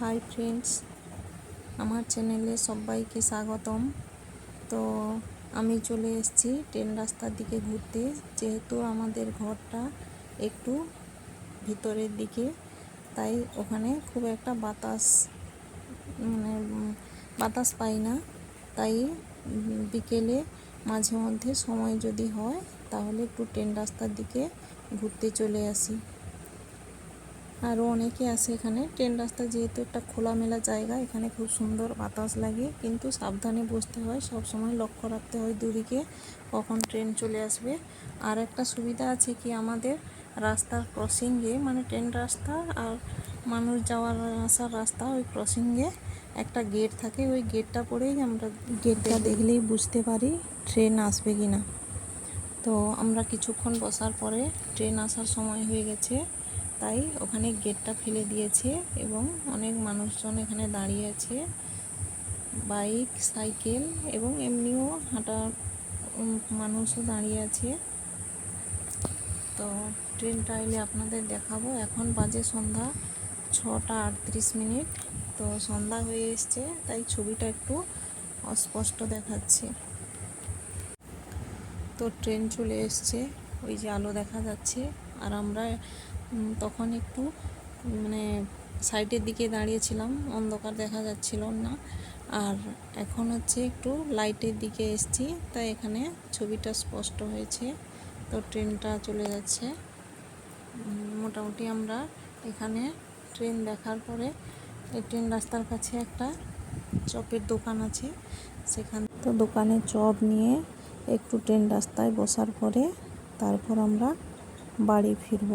Hi friends, আমার চ্যানেলে সবাইকে স্বাগতম। তো আমি চলে এসেছি ট্রেন রাস্তার দিকে ঘুরতে, যেহেতু আমাদের ঘরটা একটু ভিতরের দিকে, তাই ওখানে খুব একটা বাতাস পাই না। তাই বিকেলে মাঝে মধ্যে সময় যদি হয় তাহলে একটু ট্রেন রাস্তার দিকে ঘুরতে চলে আসি। আরও অনেকে আসে এখানে। ট্রেন রাস্তা যেহেতু একটা খোলামেলা জায়গা, এখানে খুব সুন্দর বাতাস লাগে, কিন্তু সাবধানে বসতে হয়, সব সময় লক্ষ্য রাখতে হয় দুদিকে কখন ট্রেন চলে আসবে। আর একটা সুবিধা আছে কি, আমাদের রাস্তার ক্রসিংয়ে, মানে ট্রেন রাস্তা আর মানুষ যাওয়ার আসার রাস্তা, ওই ক্রসিংয়ে একটা গেট থাকে। ওই গেটটা পরেই আমরা গেটটা দেখলেই বুঝতে পারি ট্রেন আসবে কি না। তো আমরা কিছুক্ষণ বসার পরে ট্রেন আসার সময় হয়ে গেছে, তাই ওখানে গেটটা ফেলে দিয়েছে এবং অনেক মানুষজন এখানে দাঁড়িয়ে আছে, বাইক, সাইকেল এবং এমনিও হাঁটা মানুষও দাঁড়িয়ে আছে। তো ট্রেনটা এলে আপনাদের দেখাবো। এখন বাজে সন্ধ্যা 6:38। তো সন্ধ্যা হয়ে এসছে, তাই ছবিটা একটু অস্পষ্ট দেখাচ্ছে। তো ট্রেন চলে এসছে, ওই যে আলো দেখা যাচ্ছে। আর আমরা তখন একটু সাইডের দিকে দাঁড়িয়েছিলাম, অন্ধকার দেখা যাচ্ছিল না। আর এখন একটু লাইটের দিকে এসছি, তাই এখানে ছবিটা স্পষ্ট হয়েছে। তো ট্রেনটা চলে যাচ্ছে। মোটামুটি আমরা এখানে ট্রেন দেখার পরে এই ট্রেন রাস্তার কাছে একটা চপের দোকান আছে, সেখান তো দোকানে চপ নিয়ে একটু ট্রেন রাস্তায় বসার পরে তারপর আমরা বাড়ি ফিরব।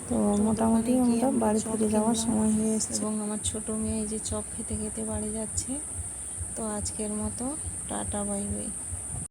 তো মোটামুটি আমরা বাড়ি ফিরে যাওয়ার সময় হয়ে এসেছে এবং আমার ছোটো মেয়ে যে চপ খেতে খেতে বাড়ি যাচ্ছে। তো আজকের মতো টাটা, বাই বাই।